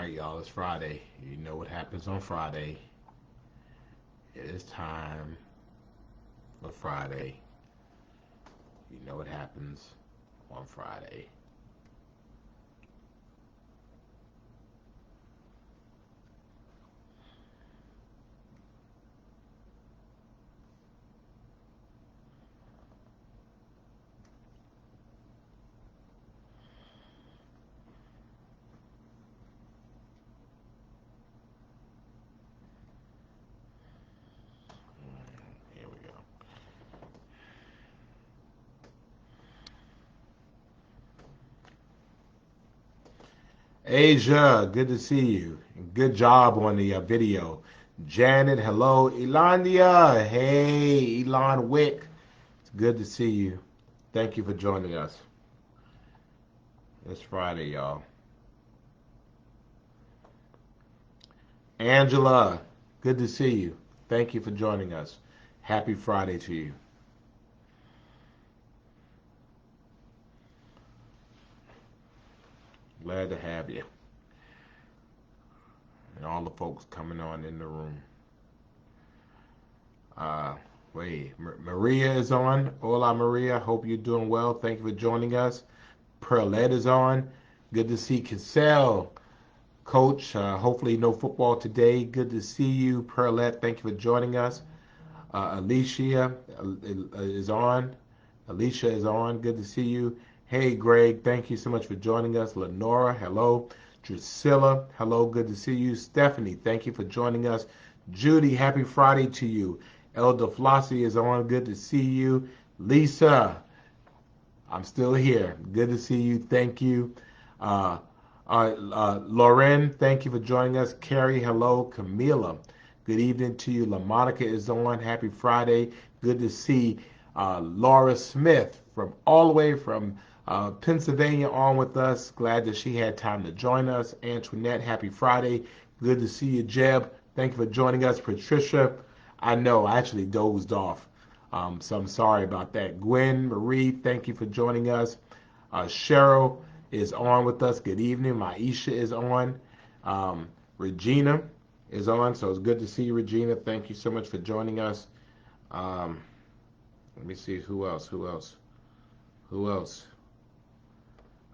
right, y'all, it's Friday. You know what happens on Friday. It is time for Friday. You know what happens on Friday. Here we go. Asia, good to see you. Good job on the video. Janet, hello. Elandia, hey, Elon Wick. It's good to see you. Thank you for joining us. It's Friday, y'all. Angela, good to see you. Thank you for joining us. Happy Friday to you. Glad to have you. And all the folks coming on in the room. Uh, Wait, Maria is on. Hola, Maria. Hope you're doing well. Thank you for joining us. Perlette is on. Good to see Cassell, Coach. Hopefully, no football today. Good to see you, Perlette. Thank you for joining us. Alicia is on. Alicia is on. Good to see you. Hey, Greg. Thank you so much for joining us. Lenora, hello. Drusilla, hello. Good to see you. Stephanie, thank you for joining us. Judy, happy Friday to you. Elder Flossie is on. Good to see you. Lisa, I'm still here. Good to see you. Thank you. Uh, Lauren, thank you for joining us. Carrie, hello. Camila, good evening to you. LaMonica is on. Happy Friday. Good to see Laura Smith from all the way from Pennsylvania on with us. Glad that she had time to join us. Antoinette, happy Friday. Good to see you, Jeb. Thank you for joining us. Patricia, I know I actually dozed off. So I'm sorry about that. Gwen, Marie, thank you for joining us. Cheryl is on with us. Good evening. Maisha is on. Regina is on. So it's good to see you, Regina. Thank you so much for joining us. Um, Let me see who else. Who else? Who else?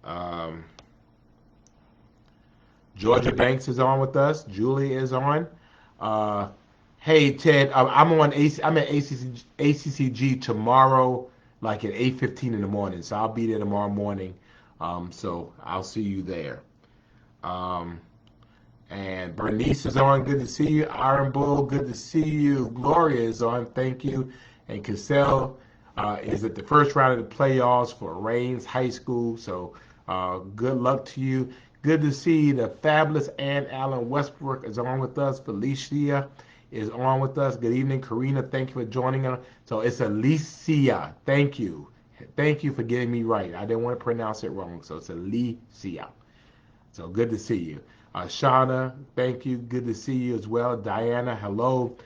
Um, Georgia Banks is on with us. Julie is on. Uh, Hey Ted, I'm on AC, I'm at ACCG tomorrow, like at 8:15 in the morning. So I'll be there tomorrow morning. So I'll see you there. Um, and Bernice is on. Good to see you. Iron Bull, good to see you. Gloria is on. Thank you. And Cassell is at the first round of the playoffs for Rains High School. So good luck to you. Good to see the fabulous Ann Allen Westbrook is on with us. Felicia is on with us. Good evening, Karina. Thank you for joining us. So it's Alicia. Thank you. Thank you for getting me right. I didn't want to pronounce it wrong. So it's Alicia. So good to see you. Shauna, thank you. Good to see you as well. Diana, hello.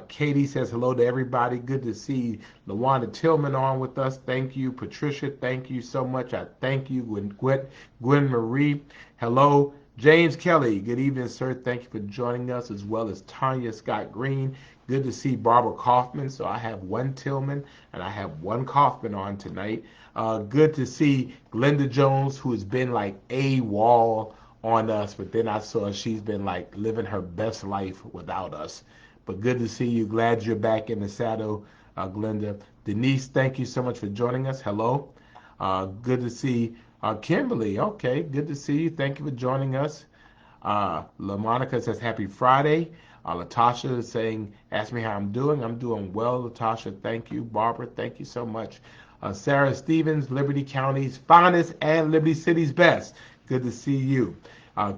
Katie says hello to everybody. Good to see Lawanda Tillman on with us. Thank you. Patricia, thank you so much. I thank you. Gwen Marie, hello. James Kelly, good evening, sir. Thank you for joining us, as well as Tanya Scott Green. Good to see Barbara Kaufman. So I have one Tillman and I have one Kaufman on tonight. Good to see Glenda Jones, who has been like a wall on us, but then I saw she's been like living her best life without us. But good to see you. Glad you're back in the saddle, Glenda. Denise, thank you so much for joining us. Hello. Good to see Kimberly. Okay, good to see you. Thank you for joining us. LaMonica says happy Friday. Latasha is saying, ask me how I'm doing. I'm doing well, Latasha. Thank you. Barbara, thank you so much. Sarah Stevens, Liberty County's finest and Liberty City's best. Good to see you.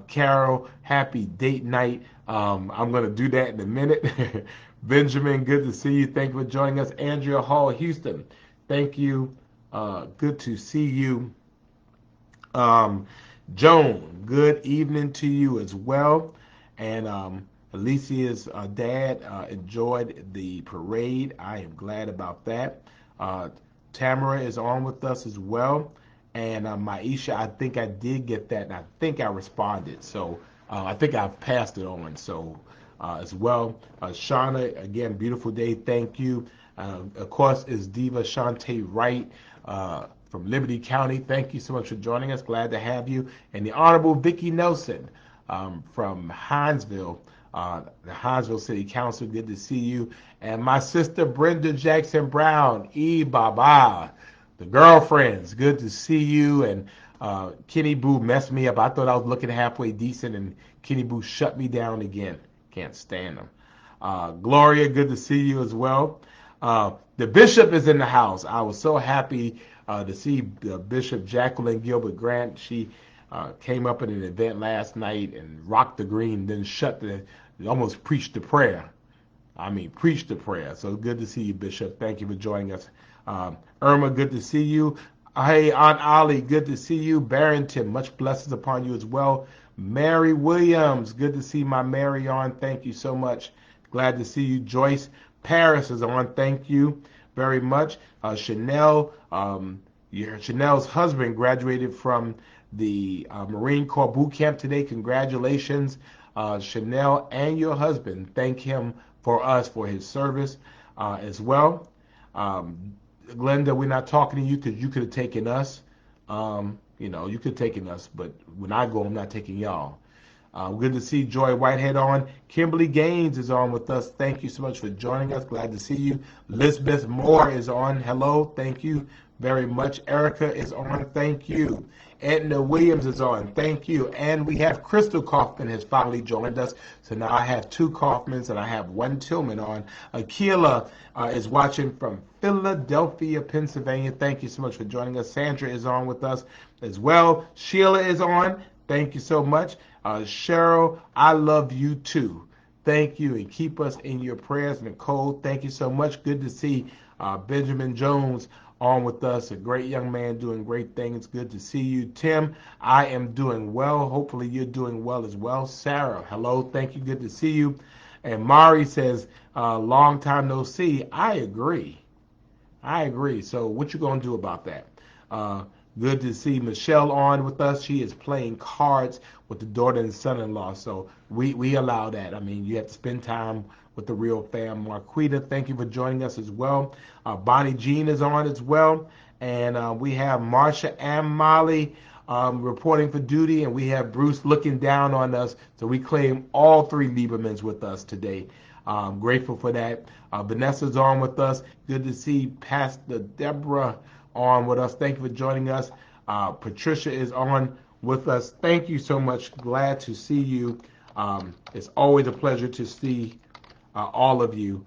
Carol, happy date night. I'm going to do that in a minute. Benjamin, good to see you. Thank you for joining us. Andrea Hall, Houston, thank you. Good to see you. Um, Joan, good evening to you as well. And Alicia's dad enjoyed the parade. I am glad about that. Uh, Tamara is on with us as well. And Maisha, I think I did get that, and I think I responded. So I think I've passed it on. So as well, Shauna, again, beautiful day. Thank you. Of course, is Diva Shantae Wright from Liberty County. Thank you so much for joining us. Glad to have you. And the Honorable Vicki Nelson from Hinesville, the Hinesville City Council. Good to see you. And my sister Brenda Jackson Brown, Baba, the girlfriends. Good to see you. And Kenny Boo messed me up. I thought I was looking halfway decent, and Kenny Boo shut me down again. Can't stand them. Gloria, good to see you as well. The bishop is in the house. I was so happy to see Bishop Jacqueline Gilbert Grant. She came up at an event last night and rocked the green, then almost preached the prayer. I mean, preached the prayer. So good to see you, Bishop. Thank you for joining us. Irma, good to see you. Hey, Aunt Ollie, good to see you. Barrington, much blessings upon you as well. Mary Williams, good to see my Mary on. Thank you so much. Glad to see you. Joyce Paris is on. Thank you very much. Chanel, Chanel's husband graduated from the Marine Corps boot camp today. Congratulations, Chanel and your husband. Thank him for us for his service as well. Glenda, we're not talking to you because you could have taken us. You could have taken us, but when I go, I'm not taking y'all. Good to see Joy Whitehead on. Kimberly Gaines is on with us. Thank you so much for joining us. Glad to see you. Lisbeth Moore is on. Hello. Thank you very much. Erica is on. Thank you. Edna Williams is on. Thank you. And we have Crystal Kaufman has finally joined us. So now I have two Kaufmans and I have one Tillman on. Akila is watching from Philadelphia, Pennsylvania. Thank you so much for joining us. Sandra is on with us as well. Sheila is on. Thank you so much. Cheryl, I love you too. Thank you, and keep us in your prayers. Nicole, thank you so much. Good to see Benjamin Jones on with us, a great young man doing great things. Good to see you. Tim, I am doing well. Hopefully you're doing well as well. Sarah, hello. Thank you. Good to see you. And Mari says, long time no see. I agree. So what you going to do about that? Good to see Michelle on with us. She is playing cards with the daughter and son-in-law. So we allow that. I mean, you have to spend time with the real fam. Marquita, thank you for joining us as well. Bonnie Jean is on as well. And we have Marsha and Molly reporting for duty. And we have Bruce looking down on us. So we claim all three Liebermans with us today. Grateful for that. Vanessa's on with us. Good to see Pastor Deborah on with us. Thank you for joining us. Patricia is on with us. Thank you so much. Glad to see you. It's always a pleasure to see all of you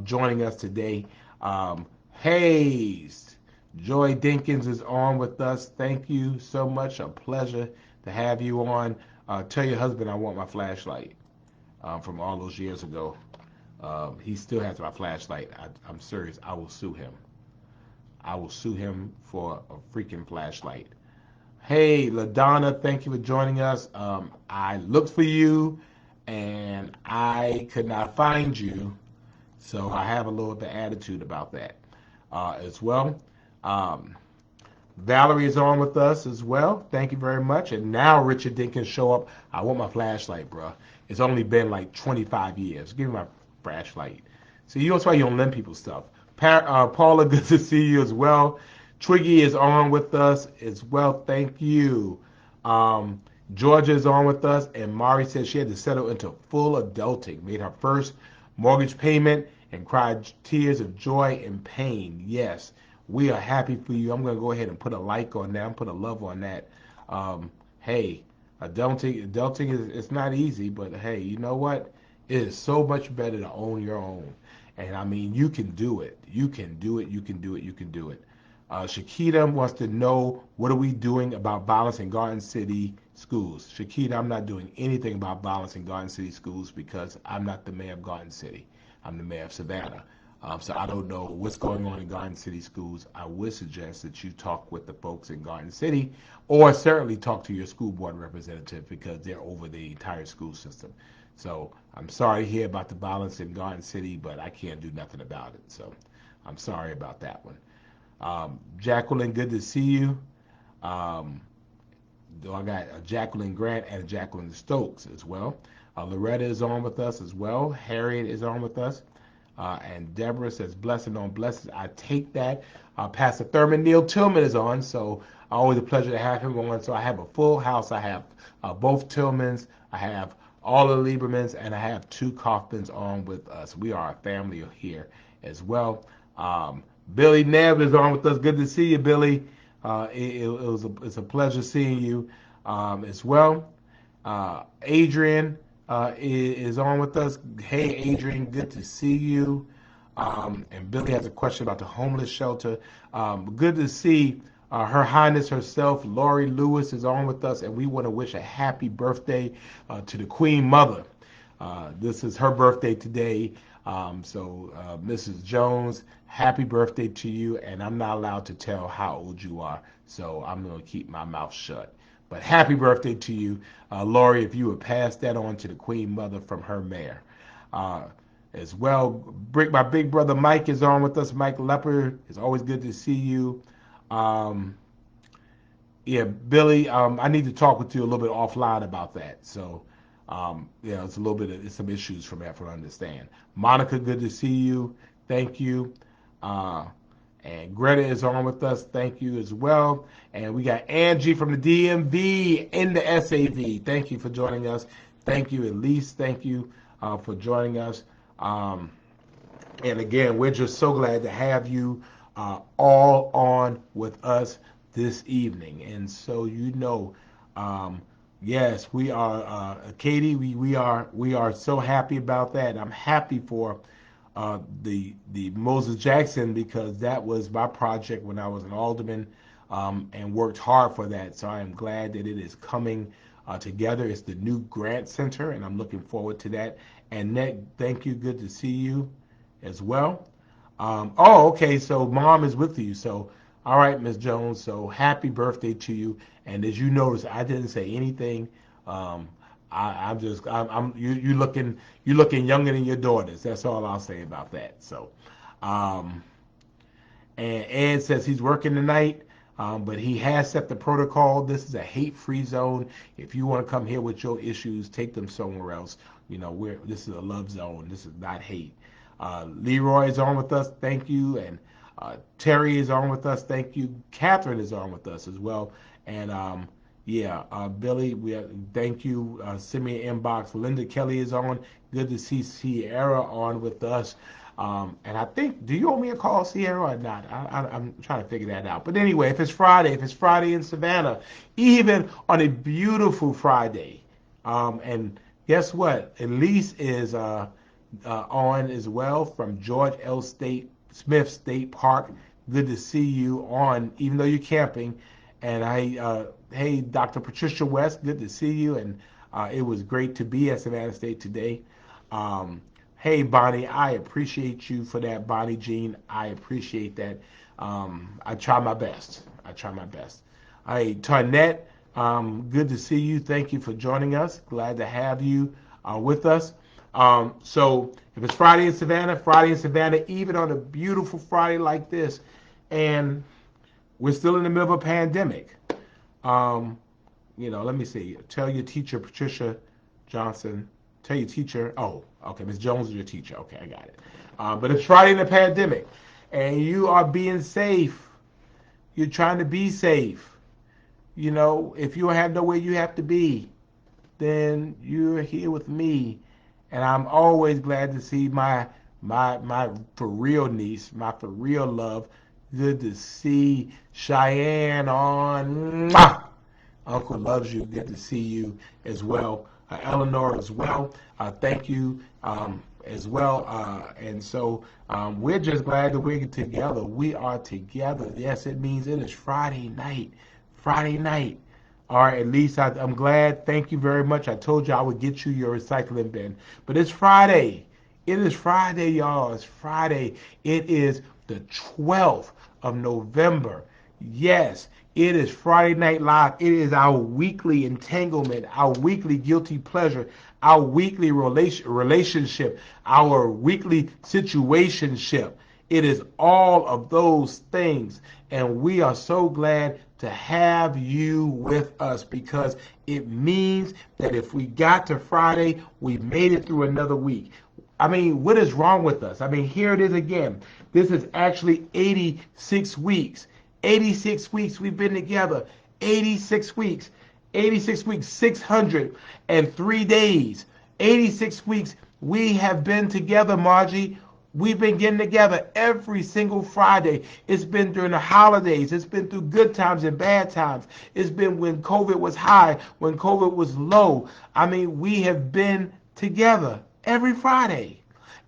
joining us today. Hayes, Joy Dinkins is on with us. Thank you so much. A pleasure to have you on. Tell your husband I want my flashlight from all those years ago. He still has my flashlight. I'm serious. I will sue him. I will sue him for a freaking flashlight. Hey, LaDonna, thank you for joining us. I looked for you, and I could not find you, so I have a little bit of attitude about that as well. Valerie is on with us as well. Thank you very much. And now Richard Dinkins show up. I want my flashlight, bro. It's only been like 25 years. Give me my flashlight. See, that's why you don't lend people stuff. Paula, good to see you as well. Twiggy is on with us as well. Thank you. Georgia is on with us, and Mari said she had to settle into full adulting, made her first mortgage payment, and cried tears of joy and pain. Yes, we are happy for you. I'm going to go ahead and put a like on that. I'm put a love on that. Hey, adulting is it's not easy, but hey, you know what? It is so much better to own your own. And I mean, you can do it. You can do it. You can do it. You can do it. Shakita wants to know, what are we doing about violence in Garden City schools? Shakita, I'm not doing anything about violence in Garden City schools because I'm not the mayor of Garden City. I'm the mayor of Savannah. So I don't know what's going on in Garden City schools. I would suggest that you talk with the folks in Garden City, or certainly talk to your school board representative because they're over the entire school system. So I'm sorry to hear about the violence in Garden City, but I can't do nothing about it. So I'm sorry about that one. Jacqueline, good to see you. I got Jacqueline Grant and Jacqueline Stokes as well. Loretta is on with us as well. Harriet is on with us. And Deborah says, blessing on blessings. I take that. Pastor Thurman Neal Tillman is on, so always a pleasure to have him on. So I have a full house. I have both Tillmans. I have all the Liebermans, and I have two Kaufmans on with us. We are a family here as well. Billy Nebb is on with us. Good to see you, Billy. It's a pleasure seeing you as well. Adrian is on with us. Hey, Adrian, good to see you. And Billy has a question about the homeless shelter. Good to see Her Highness herself, Lori Lewis, is on with us, and we want to wish a happy birthday to the Queen Mother. This is her birthday today. So Mrs. Jones, happy birthday to you, and I'm not allowed to tell how old you are, so I'm going to keep my mouth shut. But happy birthday to you, Lori, if you would pass that on to the Queen Mother from her mayor. As well, my big brother Mike is on with us. Mike Lepper, it's always good to see you. Yeah, Billy, I need to talk with you a little bit offline about that. So, it's a little bit of some issues from that, from what I understand. Monica, good to see you. Thank you. And Greta is on with us. Thank you as well. And we got Angie from the DMV in the SAV. Thank you for joining us. Thank you, Elise. Thank you for joining us. And again, we're just so glad to have you all on with us this evening. And so yes, we are Katie. We are so happy about that. I'm happy for the Moses Jackson, because that was my project when I was an alderman, and worked hard for that. So I am glad that it is coming together. It's the new grant center, and I'm looking forward to that. And Ned, thank you. Good to see you as well. Okay. So Mom is with you. So all right, Miss Jones. So happy birthday to you. And as you notice, I didn't say anything. You looking younger than your daughters. That's all I'll say about that. So, and Ed says he's working tonight, but he has set the protocol. This is a hate-free zone. If you want to come here with your issues, take them somewhere else. This is a love zone. This is not hate. Leroy is on with us. Thank you. And Terry is on with us. Thank you. Catherine is on with us as well. And Billy, thank you. Send me an inbox. Linda Kelly is on. Good to see Sierra on with us. And I think, do you owe me a call, Sierra, or not? I'm trying to figure that out. But anyway, if it's Friday in Savannah, even on a beautiful Friday, and guess what? Elise is on as well from George L. Smith State Park. Good to see you on, even though you're camping. And hey, Dr. Patricia West, good to see you. And it was great to be at Savannah State today. Hey, Bonnie, I appreciate you for that, Bonnie Jean. I appreciate that. I try my best. Hey, Tarnette, good to see you. Thank you for joining us. Glad to have you with us. So if it's Friday in Savannah, even on a beautiful Friday like this, and we're still in the middle of a pandemic. Let me see. Tell your teacher, Patricia Johnson. Tell your teacher. Oh, okay. Ms. Jones is your teacher. Okay, I got it. But it's Friday in the pandemic, and you are being safe. You're trying to be safe. If you have nowhere you have to be, then you're here with me, and I'm always glad to see my for real niece, my for real love. Good to see Cheyenne on. Mwah! Uncle loves you. Good to see you as well. Eleanor as well. Thank you as well. And so we're just glad that we're together. We are together. Yes, it means it is Friday night. All right, at least I'm glad. Thank you very much. I told you I would get you your recycling bin. But it's Friday. It is Friday, y'all. It's Friday. It is the 12th of November. Yes, it is Friday Night Live. It is our weekly entanglement, our weekly guilty pleasure, our weekly relationship, our weekly situationship. It is all of those things. And we are so glad to have you with us, because it means that if we got to Friday, we made it through another week. I mean, what is wrong with us? I mean, here it is again. This is actually 86 weeks. 86 weeks we've been together. 86 weeks. 86 weeks, 603 days. 86 weeks we have been together, Margie. We've been getting together every single Friday. It's been during the holidays. It's been through good times and bad times. It's been when COVID was high, when COVID was low. I mean, we have been together every Friday.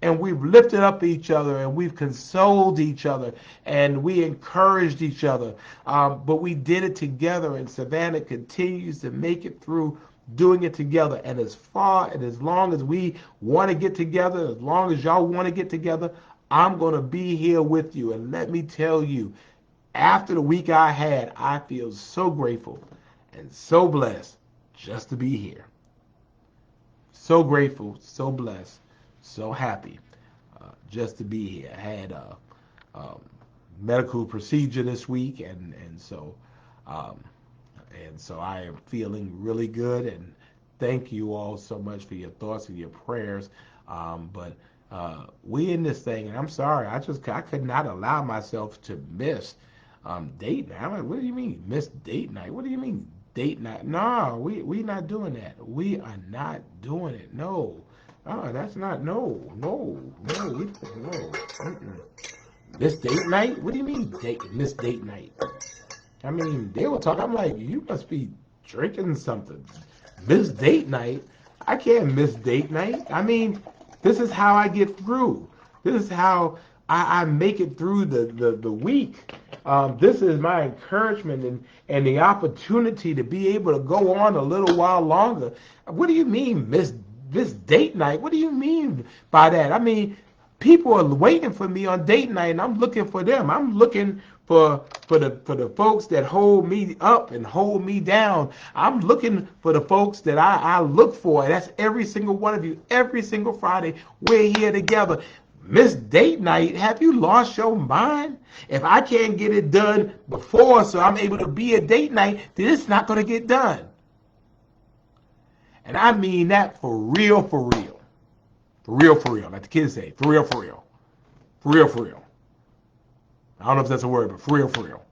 And we've lifted up each other, and we've consoled each other, and we encouraged each other. But we did it together, and Savannah continues to make it through doing it together. And as far and as long as we want to get together, as long as y'all want to get together, I'm going to be here with you. And let me tell you, after the week I had, I feel so grateful and so blessed just to be here. So grateful, so blessed, so happy just to be here. I had a medical procedure this week, and so I am feeling really good. And thank you all so much for your thoughts and your prayers. But we in this thing, and I'm sorry, I could not allow myself to miss date night. I'm like, what do you mean miss date night? What do you mean date night? No, we not doing that. We are not doing it. No. Oh, that's not, no. No. Mm-mm. Miss date night? What do you mean miss date night? I mean, they were talking, I'm like, you must be drinking something. Miss date night? I can't miss date night. I mean, this is how I get through. This is how I make it through the week. This is my encouragement and the opportunity to be able to go on a little while longer. What do you mean, miss date night? What do you mean by that? I mean, people are waiting for me on date night, and I'm looking for them. I'm looking for the folks that hold me up and hold me down. I'm looking for the folks that I look for. That's every single one of you. Every single Friday, we're here together. Miss date night, have you lost your mind? If I can't get it done before so I'm able to be at date night, then it's not going to get done. And I mean that for real, for real. For real, for real. Like the kids say, for real, for real. For real, for real. I don't know if that's a word, but for real, for real.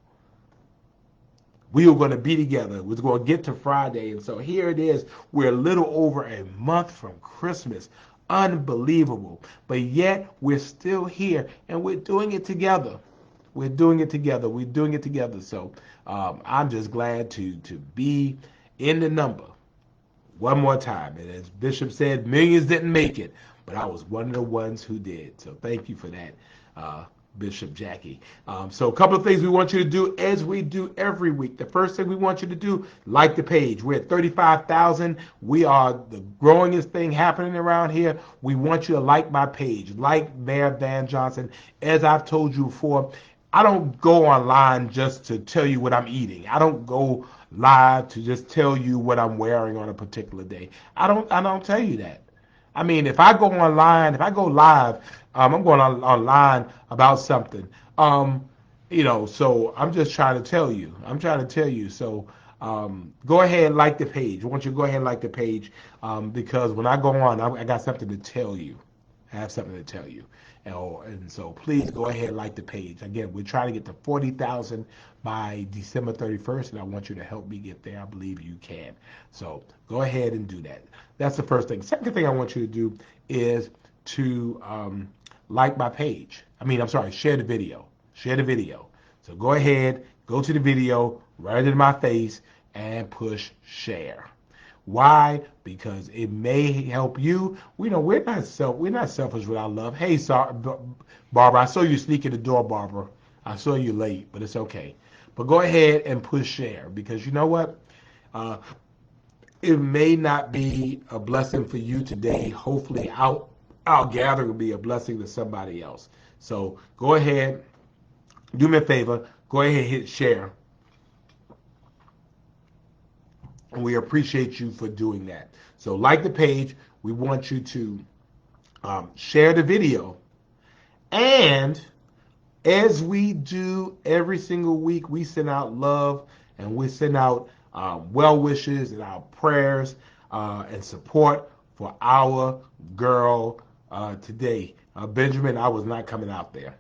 We are going to be together. We're going to get to Friday. And so here it is. We're a little over a month from Christmas. Unbelievable. But yet we're still here, and we're doing it together. We're doing it together. We're doing it together. So I'm just glad to be in the number. One more time. And as Bishop said, millions didn't make it, but I was one of the ones who did. So thank you for that, Bishop Jackie. So a couple of things we want you to do as we do every week. The first thing we want you to do, like the page. We're at 35,000. We are the growingest thing happening around here. We want you to like my page, like Mayor Van Johnson. As I've told you before, I don't go online just to tell you what I'm eating. I don't go live to just tell you what I'm wearing on a particular day. I don't tell you that. I mean, if I go online, if I go live, I'm going online about something. So I'm just trying to tell you. I'm trying to tell you. So go ahead and like the page. I want you to go ahead and like the page because when I go on, I got something to tell you. I have something to tell you. And so please go ahead and like the page. Again, we're trying to get to 40,000 by December 31st, and I want you to help me get there. I believe you can. So go ahead and do that. That's the first thing. Second thing I want you to do is to like my page. Share the video. Share the video. So go ahead, go to the video, right in my face, and push share. Why? Because it may help you. We know we're not selfish with our love. Hey, Barbara, I saw you sneak in the door, Barbara. I saw you late, but it's okay. But go ahead and push share because you know what? It may not be a blessing for you today. Hopefully, our gathering will be a blessing to somebody else. So go ahead, do me a favor. Go ahead and hit share. And we appreciate you for doing that. So like the page, we want you to share the video. And as we do every single week, we send out love and we send out well wishes and our prayers and support for our girl today. Benjamin, I was not coming out there.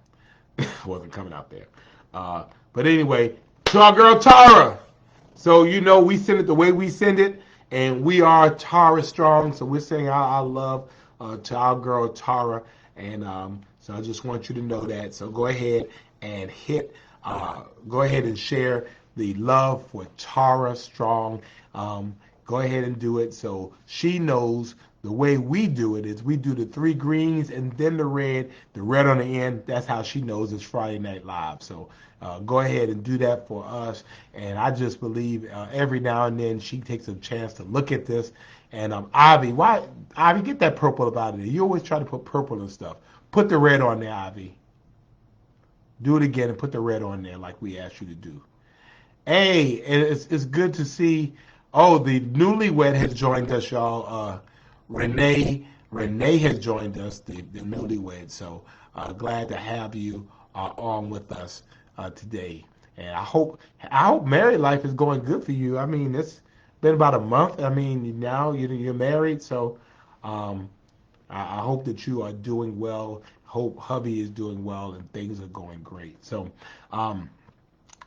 Wasn't coming out there. But anyway, to our girl Tara. So we send it the way we send it, and we are Tara Strong. So we're sending our love to our girl Tara, and so I just want you to know that. So go ahead and go ahead and share the love for Tara Strong. Go ahead and do it so she knows the way we do it is we do the three greens and then the red on the end. That's how she knows it's Friday Night Live. So go ahead and do that for us. And I just believe every now and then she takes a chance to look at this. And Ivy, get that purple up out of there. You always try to put purple and stuff. Put the red on there, Ivy. Do it again and put the red on there like we asked you to do. Hey, and it's good to see. Oh, the newlywed has joined us, y'all. Renee has joined us, the newlywed. So glad to have you on with us today. And I hope married life is going good for you. I mean, it's been about a month. I mean, now you're married, so I hope that you are doing well. Hope hubby is doing well and things are going great. So.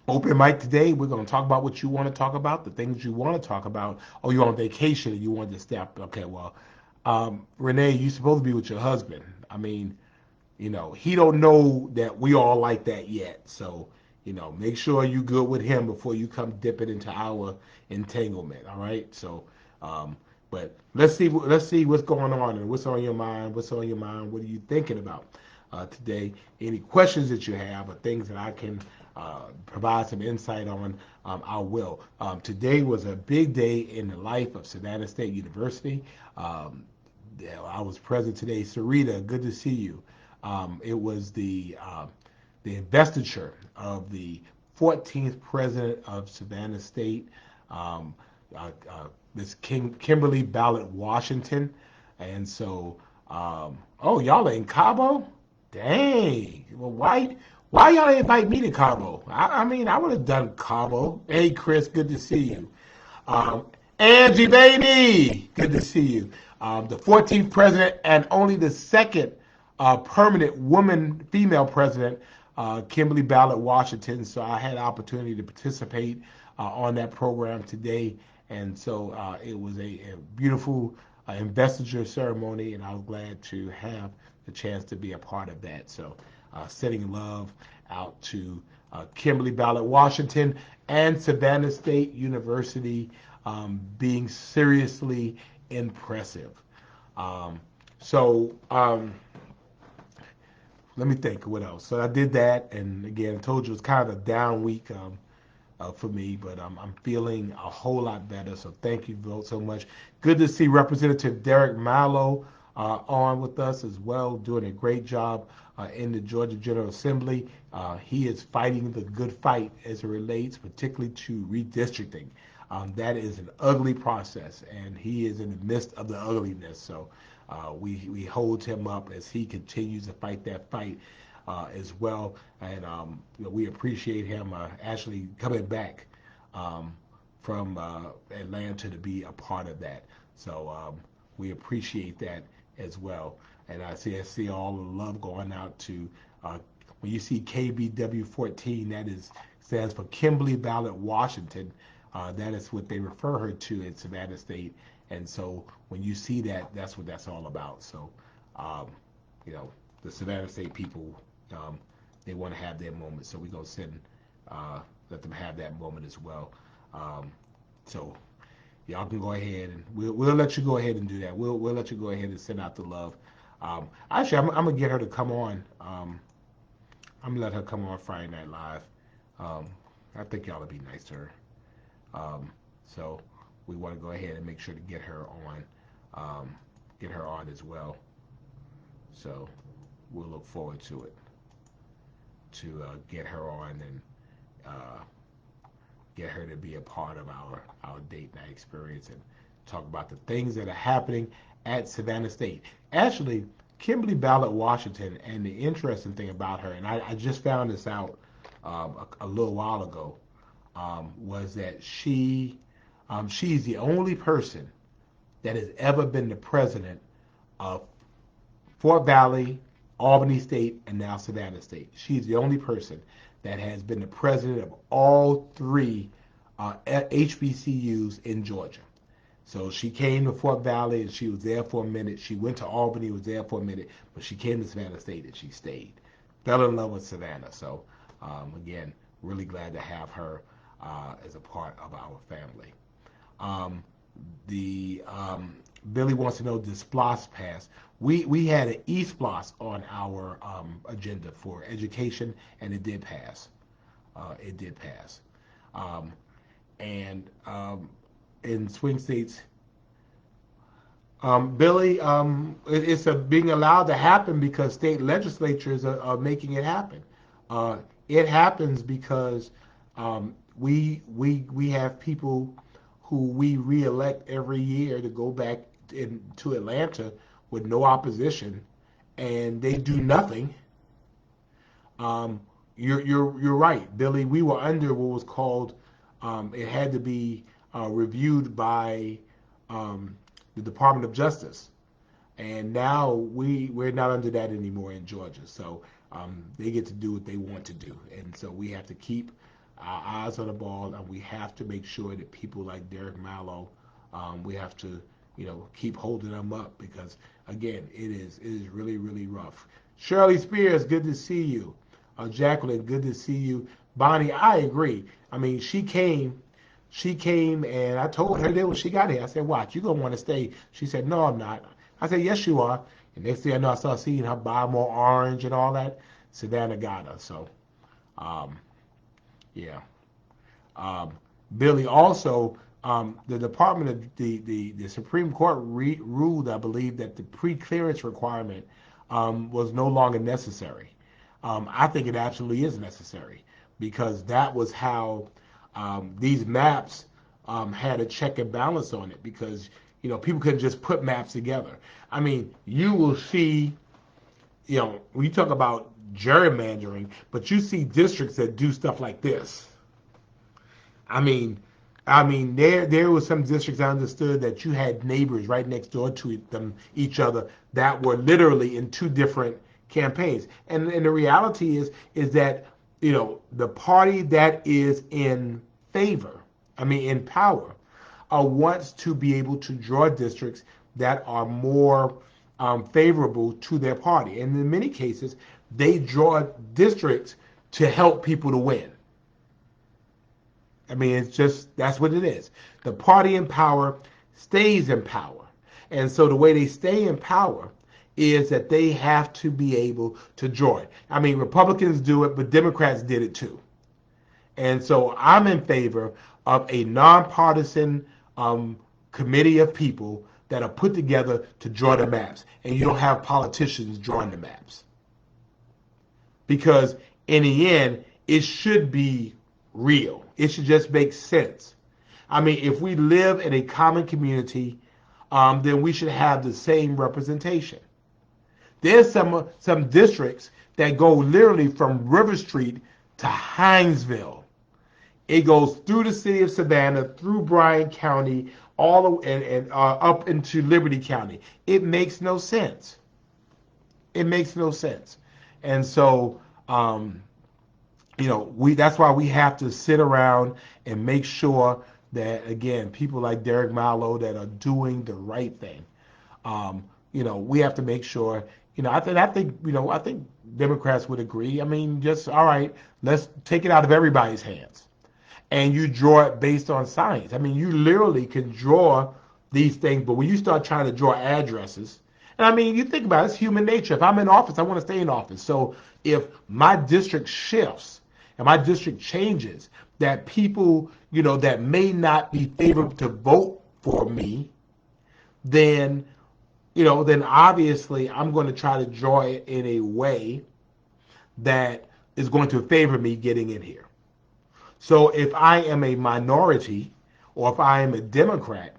Open mic today, we're going to talk about what you want to talk about, the things you want to talk about. Oh, you're on vacation and you want to step. Okay, well, Renee, you're supposed to be with your husband. I mean, he don't know that we all like that yet. So, make sure you good with him before you come dipping into our entanglement. All right. So, but let's see what's going on and what's on your mind. What's on your mind? What are you thinking about today? Any questions that you have or things that I can provide some insight on, I will. Today was a big day in the life of Savannah State University. I was present today. Sarita, good to see you. It was the investiture of the 14th president of Savannah State, Miss Kimberly Ballard Washington. And so, oh, y'all are in Cabo? Dang. Well, why y'all invite me to Cabo? I mean, I would have done Cabo. Hey, Chris, good to see you. Angie, baby, good to see you. The 14th president and only the second permanent female president, Kimberly Ballard Washington. So I had the opportunity to participate on that program today. And so it was a beautiful investiture ceremony, and I was glad to have the chance to be a part of that. So sending love out to Kimberly Ballard Washington and Savannah State University, being seriously impressive. So let me think what else. So I did that, and again, I told you it's kind of a down week for me, but I'm feeling a whole lot better. So thank you both so much. Good to see Representative Derek Milo on with us as well, doing a great job in the Georgia General Assembly. He is fighting the good fight as it relates particularly to redistricting. That is an ugly process, and he is in the midst of the ugliness. So we hold him up as he continues to fight that fight as well. And we appreciate him actually coming back from Atlanta to be a part of that. So we appreciate that as well. And I see all the love going out to when you see KBW 14, that stands for Kimberly Ballard Washington. That is what they refer her to at Savannah State. And so when you see that, that's what that's all about. So, the Savannah State people, they want to have their moment. So we're going to let them have that moment as well. So y'all can go ahead and we'll let you go ahead and do that. We'll let you go ahead and send out the love. Actually, I'm going to get her to come on. I'm going to let her come on Friday Night Live. I think y'all will be nice to her. So we want to go ahead and make sure to get her on as well. So we'll look forward to it, to get her on and get her to be a part of our date night experience and talk about the things that are happening at Savannah State. Actually, Kimberly Ballard Washington, and the interesting thing about her, and I just found this out a little while ago, was that she's the only person that has ever been the president of Fort Valley, Albany State, and now Savannah State. She's the only person that has been the president of all three HBCUs in Georgia. So she came to Fort Valley and she was there for a minute. She went to Albany, was there for a minute, but she came to Savannah State and she stayed. Fell in love with Savannah. So again, really glad to have her as a part of our family. The Billy wants to know, does SPLOS pass? We had an eSPLOS on our agenda for education, and it did pass. It did pass. And in swing states, Billy, it's being allowed to happen because state legislatures are making it happen. It happens because we have people who we reelect every year to go back to Atlanta with no opposition, and they do nothing. You're right, Billy. We were under what was called, it had to be reviewed by the Department of Justice, and now we're not under that anymore in Georgia. So they get to do what they want to do, and so we have to keep our eyes on the ball, and we have to make sure that people like Derek Mallow, we have to, keep holding them up because, again, it is really, really rough. Shirley Spears, good to see you. Jacqueline, good to see you. Bonnie, I agree. I mean, she came and I told her that when she got here, I said, watch, you're going to want to stay. She said, no, I'm not. I said, yes, you are. And next thing I know, I started seeing her buy more orange and all that. Savannah got her. So, yeah. Billy, also, the Department of the Supreme Court ruled, I believe, that the pre-clearance requirement was no longer necessary. I think it absolutely is necessary because that was how these maps had a check and balance on it because, people couldn't just put maps together. I mean, you will see, when you talk about gerrymandering, but you see districts that do stuff like this. I mean, there was some districts I understood that you had neighbors right next door to each other that were literally in two different campaigns. And the reality is that, the party that is in favor, in power, wants to be able to draw districts that are more favorable to their party. And in many cases, they draw districts to help people to win. It's just, that's what it is. The party in power stays in power. And so the way they stay in power is that they have to be able to draw it. Republicans do it, but Democrats did it too. And so I'm in favor of a nonpartisan committee of people that are put together to draw the maps. And you don't have politicians drawing the maps. Because in the end, it should be real. It should just make sense. If we live in a common community, then we should have the same representation. There's some districts that go literally from River Street to Hinesville. It goes through the city of Savannah, through Bryan County, and up into Liberty County. It makes no sense. It makes no sense. And so, that's why we have to sit around and make sure that, again, people like Derek Mallow that are doing the right thing. We have to make sure. I think Democrats would agree. Just all right. Let's take it out of everybody's hands, and you draw it based on science. You literally can draw these things, but when you start trying to draw addresses, and you think about it, it's human nature. If I'm in office, I want to stay in office. So if my district shifts and my district changes, that people, that may not be favored to vote for me, then obviously I'm going to try to draw it in a way that is going to favor me getting in here. So if I am a minority or if I am a Democrat,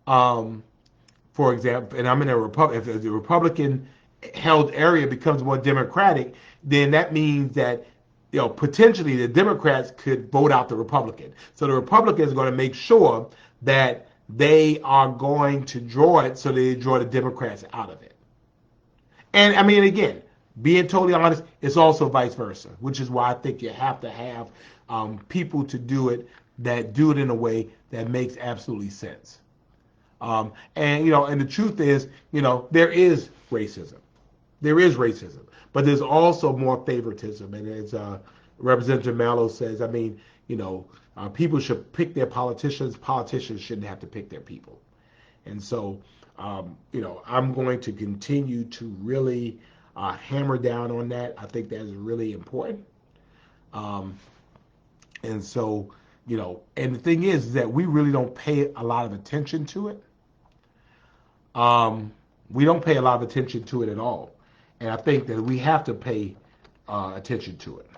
for example, and I'm in a Republican, if the Republican held area becomes more Democratic, then that means that potentially the Democrats could vote out the Republican. So the Republicans are going to make sure that they are going to draw it so they draw the Democrats out of it. And I mean, again, being totally honest, it's also vice versa, which is why I think you have to have people to do it that do it in a way that makes absolutely sense. And the truth is, there is racism. There is racism, but there's also more favoritism. And as Representative Mallow says, I mean, people should pick their politicians. Politicians shouldn't have to pick their people. And so, I'm going to continue to really hammer down on that. I think that is really important. Um, and so, and the thing is that we really don't pay a lot of attention to it. Um, we don't pay a lot of attention to it at all. And I think that we have to pay attention to it.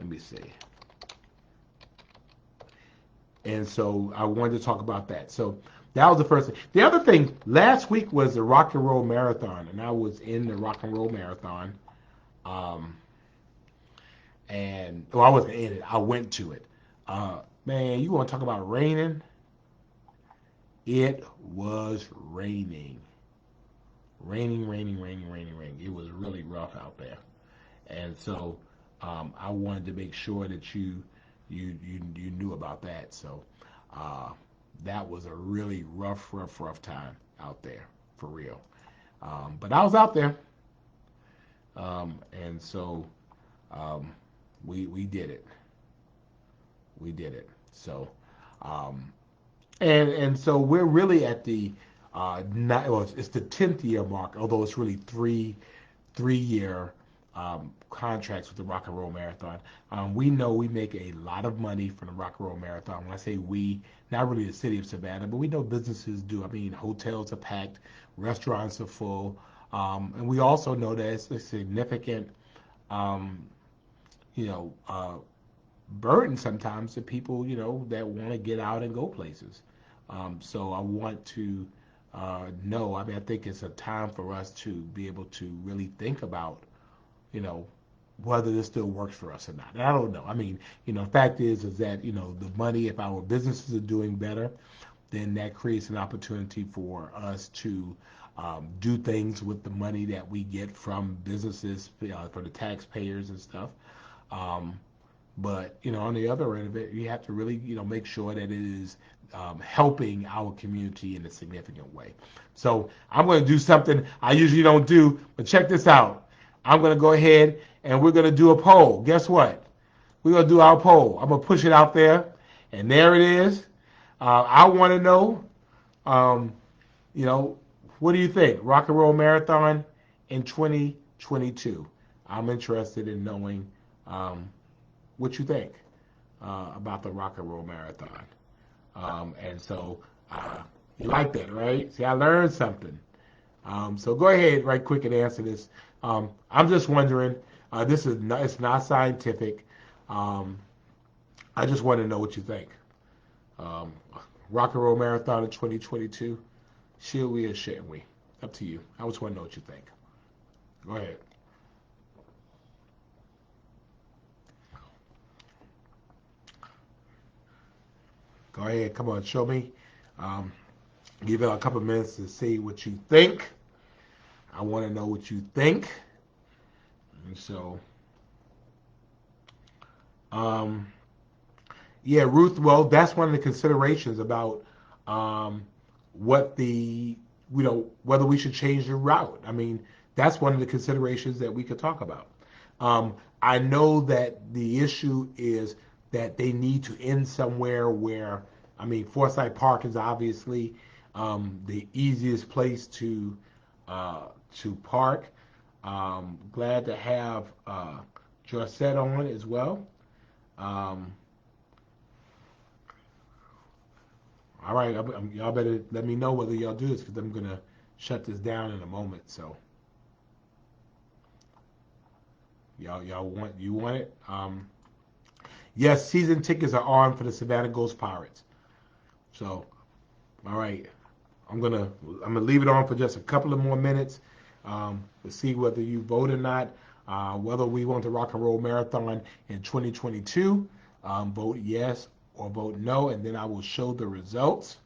Let me see. And so I wanted to talk about that. So that was the first thing. The other thing, last week was the Rock and Roll Marathon, and I was in the Rock and Roll Marathon. Um, and well, I wasn't in it. I went to it. Man, you want to talk about raining? It was raining. Raining, raining, raining, raining, raining. It was really rough out there. And so I wanted to make sure that you knew about that. So uh, that was a really rough time out there for real. But I was out there, and so um, we did it. We did it. So um, and so we're really at the well, it's the 10th year mark, although it's really three-year contracts with the Rock and Roll Marathon. We know we make a lot of money from the Rock and Roll Marathon. When I say we, not really the city of Savannah, but we know businesses do. I mean, hotels are packed, restaurants are full, and we also know that it's a significant, um, you know, uh, burden sometimes to people, that want to get out and go places. So I want to know. I mean, I think it's a time for us to be able to really think about you know, whether this still works for us or not. And I don't know. I mean, the fact is that, the money, if our businesses are doing better, then that creates an opportunity for us to do things with the money that we get from businesses, for the taxpayers and stuff. Um, but, on the other end of it, you have to really, make sure that it is helping our community in a significant way. So I'm going to do something I usually don't do, but check this out. I'm going to go ahead and we're going to do a poll. Guess what? We're going to do our poll. I'm going to push it out there, and there it is. I want to know, um, you know, what do you think? Rock and Roll Marathon in 2022. I'm interested in knowing um, what you think about the Rock and Roll Marathon. And so you like that, right? See, I learned something. So go ahead right quick and answer this. I'm just wondering, it's not scientific. Um, I just want to know what you think. Um, Rock and Roll Marathon in 2022. Should we or shouldn't we? Up to you. I just want to know what you think. Go ahead. Go ahead. Come on, show me. Um, give it a couple minutes to see what you think. I want to know what you think. And so, um, yeah, Ruth, well, that's one of the considerations about um, what whether we should change the route. I mean, that's one of the considerations that we could talk about. I know that the issue is that they need to end somewhere where, I mean, Forsyth Park is obviously the easiest place uh, to park. Glad to have Jorset on as well. Um, all right, y'all better let me know whether y'all do this because I'm gonna shut this down in a moment. So y'all want it? Yes, season tickets are on for the Savannah Ghost Pirates. So all right, I'm gonna leave it on for just a couple of more minutes. to see whether you vote or not, whether we want the Rock and Roll Marathon in 2022. Vote yes or vote no, and then I will show the results.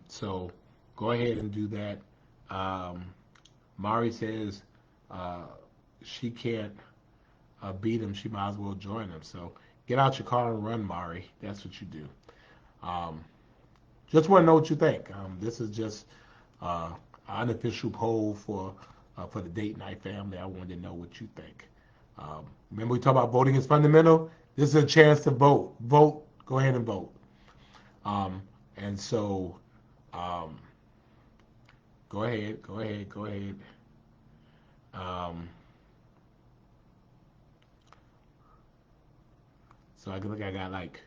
So go ahead and do that. Mari says uh, she can't beat him. She might as well join him. So get out your car and run, Mari. That's what you do. Um, just want to know what you think. This is just uh, an unofficial poll for the date night family. I wanted to know what you think. Remember we talked about voting is fundamental. This is a chance to vote. Vote. Go ahead and vote. Um, and so, um, go ahead. Go ahead. Go ahead. Um, so I look. I got like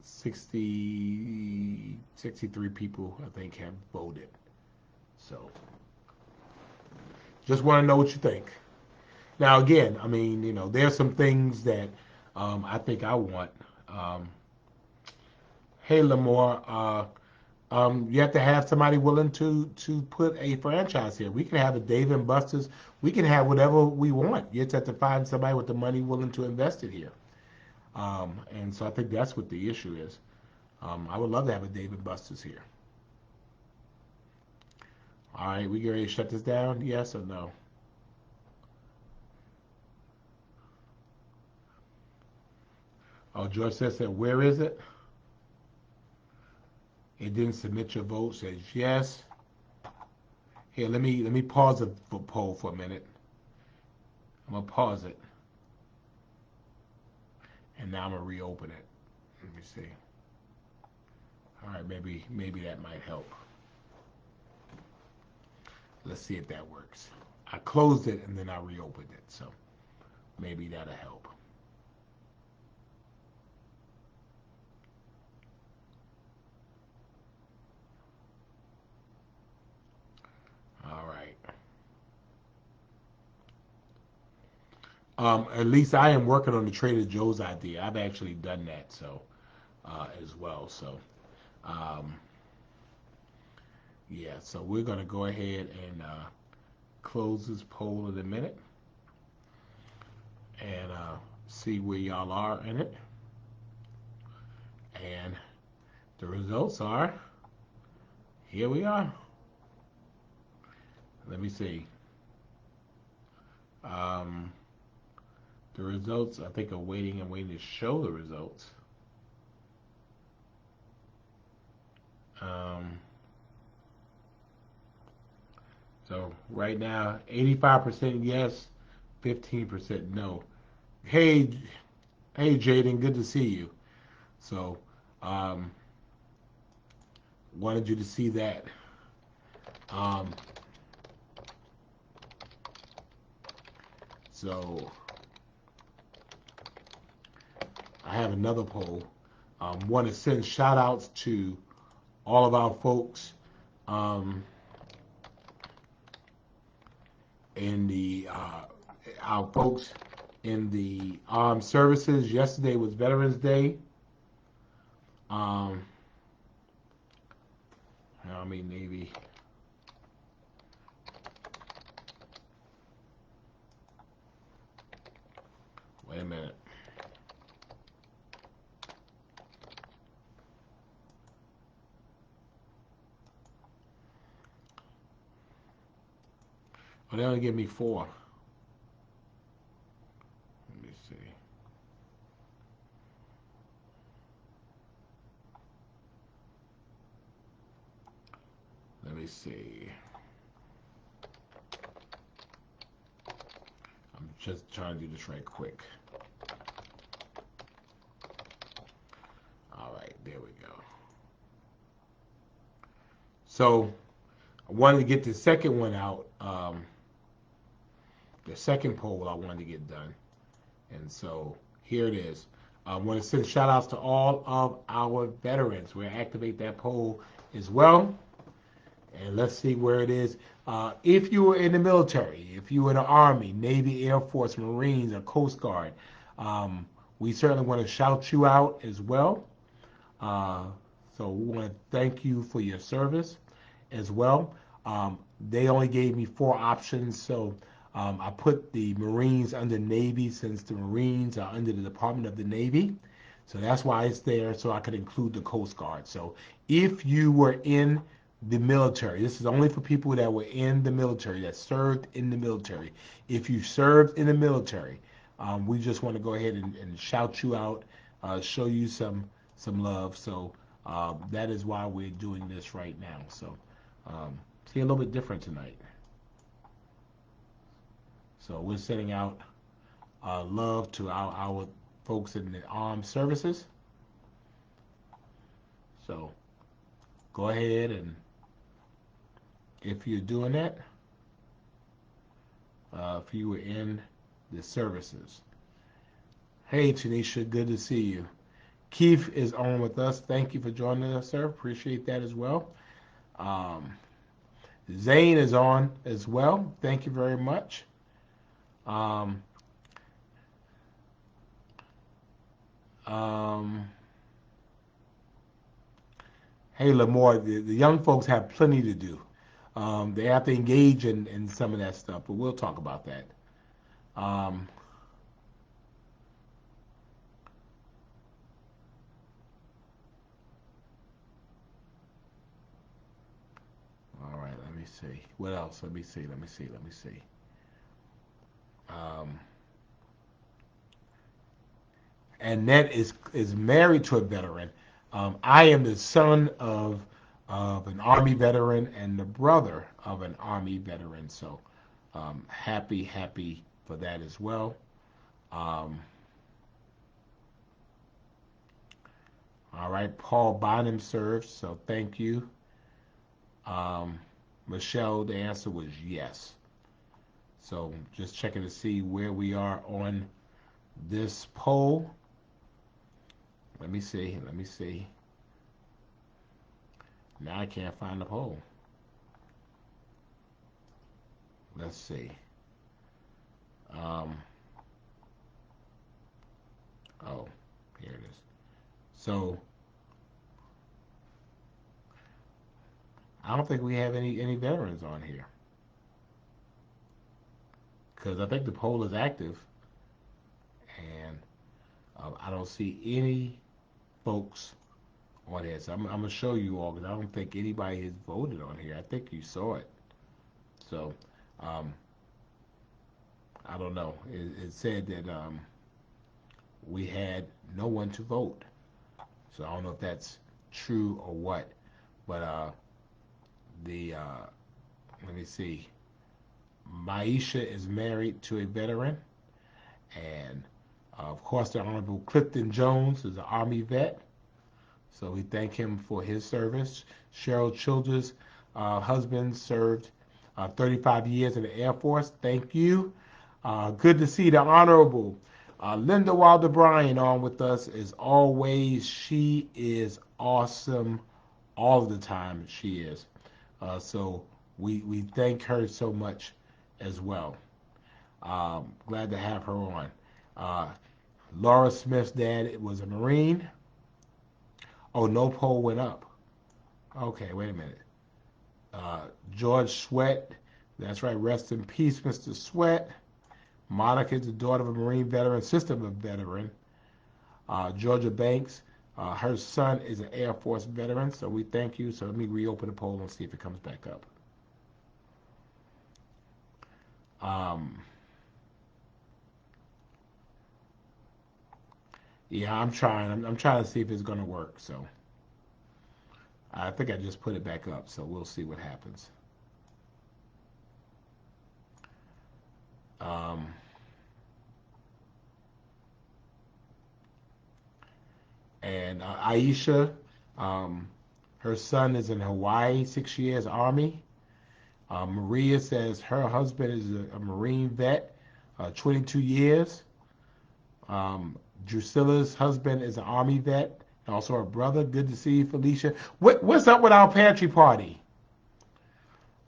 60, 63 people I think have voted. So just want to know what you think. Now, again, I mean, there's some things that I think I want. Um, hey, Lamore, you have to have somebody willing to put a franchise here. We can have a Dave and Buster's. We can have whatever we want. You just have to find somebody with the money willing to invest it here. And so I think that's what the issue is. I would love to have a Dave and Buster's here. All right, we get ready to shut this down? Yes or no? Oh, George says that. Where is it? It didn't submit your vote. Says yes. Here, let me pause the poll for a minute. I'm gonna pause it, and now I'm gonna reopen it. Let me see. All right, maybe that might help. Let's see if that works. I closed it and then I reopened it, so maybe that'll help. All right. At least I am working on the Trader Joe's idea. I've actually done that, so as well. So um, yeah, so we're gonna go ahead and close this poll in a minute and see where y'all are in it. And the results are here we are. Let me see. Um, the results, I think, are waiting and waiting to show the results. Um, so right now, 85% yes, 15% no. Hey, hey, Jaden, good to see you. So, um, wanted you to see that. Um, so I have another poll. Want to send shout outs to all of our folks um, in the our folks in the armed services. Yesterday was Veterans Day. Um, Army, Navy. Wait a minute. Oh, they only give me 4. Let me see. Let me see. I'm just trying to do this right quick. All right, there we go. So I wanted to get the second one out. The second poll I wanted to get done. And so here it is. I want to send shout outs to all of our veterans. We'll activate that poll as well. And let's see where it is. If you were in the military, if you were in the Army, Navy, Air Force, Marines, or Coast Guard, we certainly want to shout you out as well. Uh, so we want to thank you for your service as well. They only gave me 4 options, so I put the Marines under Navy since the Marines are under the Department of the Navy. So that's why it's there, so I could include the Coast Guard. So if you were in the military, this is only for people that were in the military, that served in the military. If you served in the military, we just want to go ahead and shout you out, show you some love. So that is why we're doing this right now. So see, a little bit different tonight. So we're sending out love to our folks in the armed services. So go ahead, and if you're doing that, if you were in the services. Hey, Tanisha, good to see you. Keith is on with us. Thank you for joining us, sir. Appreciate that as well. Um, Zane is on as well. Thank you very much. Um, um, hey, Lamore, the young folks have plenty to do. They have to engage in some of that stuff, but we'll talk about that. Um, all right, let me see. What else? Let me see. Let me see. Let me see. Um, Annette is married to a veteran. I am the son of an Army veteran and the brother of an Army veteran. So happy for that as well. Um, all right, Paul Bynum serves, so thank you. Um, Michelle, the answer was yes. So just checking to see where we are on this poll. Let me see. Let me see. Now I can't find the poll. Let's see. Um, oh, here it is. So I don't think we have any veterans on here because I think the poll is active, and I don't see any folks on here. So I'm gonna show you all because I don't think anybody has voted on here. I think you saw it. So um, I don't know. It said that we had no one to vote. So I don't know if that's true or what. But the let me see. Maisha is married to a veteran, and of course the Honorable Clifton Jones is an Army vet. So we thank him for his service. Cheryl Childers' husband served 35 years in the Air Force. Thank you. Good to see the Honorable Linda Wilder Bryan on with us as always. She is awesome all the time. She is. So we thank her so much as well. Glad to have her on. Uh, Laura Smith's dad was a Marine. Oh, no poll went up. Okay, wait a minute. George Sweat. That's right. Rest in peace, Mr. Sweat. Monica is the daughter of a Marine veteran, sister of a veteran. Georgia Banks. Her son is an Air Force veteran, so we thank you. So let me reopen the poll and see if it comes back up. Um, yeah, I'm trying. I'm trying to see if it's going to work. So I think I just put it back up. So we'll see what happens. Um, and Aisha, um, her son is in Hawaii, 6 years Army. Maria says her husband is a Marine vet, 22 years. Drusilla's husband is an Army vet, and also her brother. Good to see you, Felicia. What's up with our pantry party?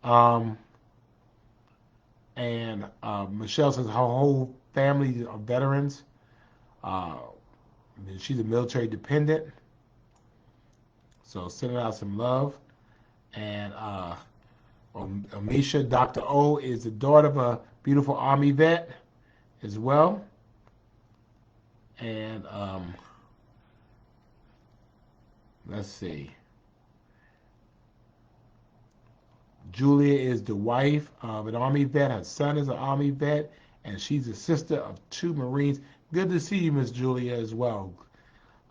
Um, and Michelle says her whole family are veterans. Uh, she's a military dependent, so sending out some love. And Amisha, Dr. O is the daughter of a beautiful Army vet as well. And let's see. Julia is the wife of an Army vet. Her son is an Army vet, and she's the sister of 2 Marines. Good to see you, Miss Julia, as well.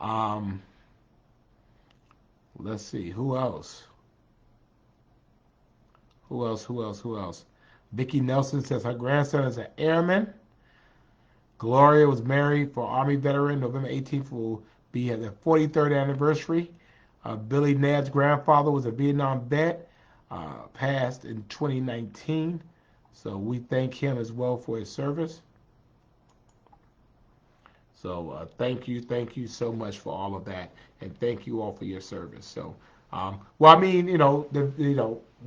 Um, let's see. Who else? Who else? Who else? Who else? Vicki Nelson says her grandson is an airman. Gloria was married for Army veteran. November 18th will be their 43rd anniversary. Billy Nad's grandfather was a Vietnam vet, passed in 2019. So we thank him as well for his service. So thank you so much for all of that, and thank you all for your service. So, well, I mean,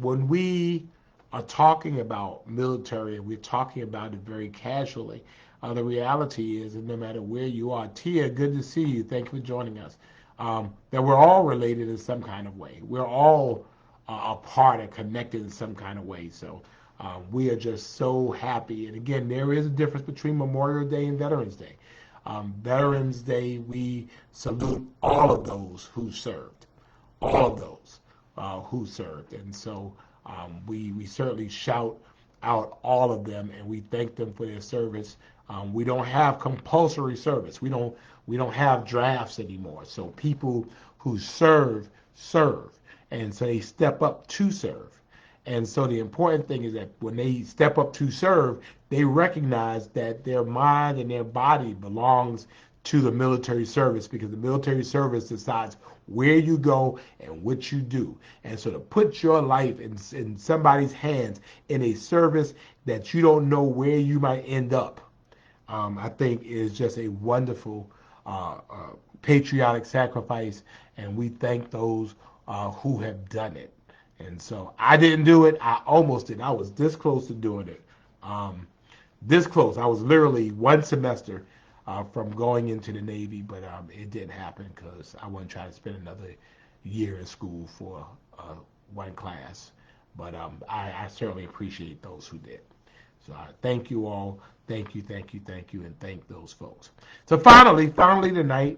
when we are talking about military, we're talking about it very casually. The reality is, that no matter where you are, Tia, good to see you. Thank you for joining us. That we're all related in some kind of way. We're all a part and connected in some kind of way. So we are just so happy. And again, there is a difference between Memorial Day and Veterans Day. Veterans Day, we salute all of those who served, all of those who served. And so we certainly shout out all of them, and we thank them for their service. We don't have compulsory service. We don't have drafts anymore. So people who serve, and so they step up to serve. And so the important thing is that when they step up to serve, they recognize that their mind and their body belongs to the military service, because the military service decides where you go and what you do. And so to put your life in somebody's hands in a service that you don't know where you might end up, I think is just a wonderful patriotic sacrifice, and we thank those who have done it. And so I didn't do it. I almost did. I was this close to doing it. This close. I was literally one semester from going into the Navy, but it didn't happen because I wasn't trying to spend another year in school for one class. But I certainly appreciate those who did. So thank you all. Thank you, and thank those folks. So finally tonight,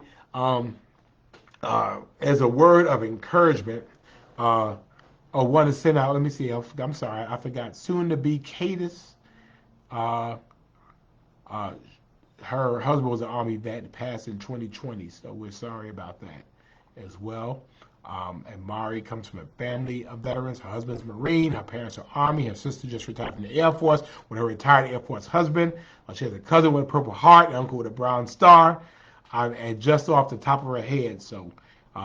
as a word of encouragement, I want to send out, let me see, I'm sorry, I forgot. Soon to be Cadis. Her husband was an Army vet and passed in 2020, so we're sorry about that as well. And Mari comes from a family of veterans. Her husband's a Marine, her parents are Army, her sister just retired from the Air Force with her retired Air Force husband. She has a cousin with a Purple Heart, an uncle with a Brown Star, and just off the top of her head. So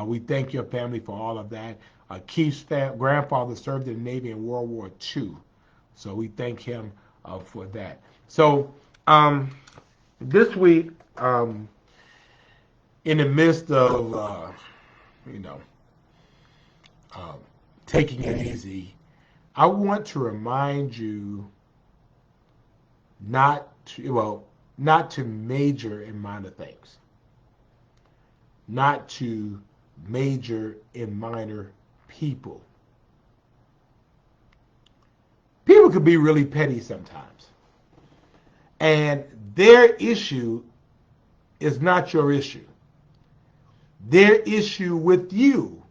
we thank your family for all of that. Keith's grandfather served in the Navy in World War II, so we thank him for that. So this week, in the midst of taking it easy, I want to remind you not to major in minor things, not to major in minor people. People can be really petty sometimes, and their issue is not your issue. Their issue with you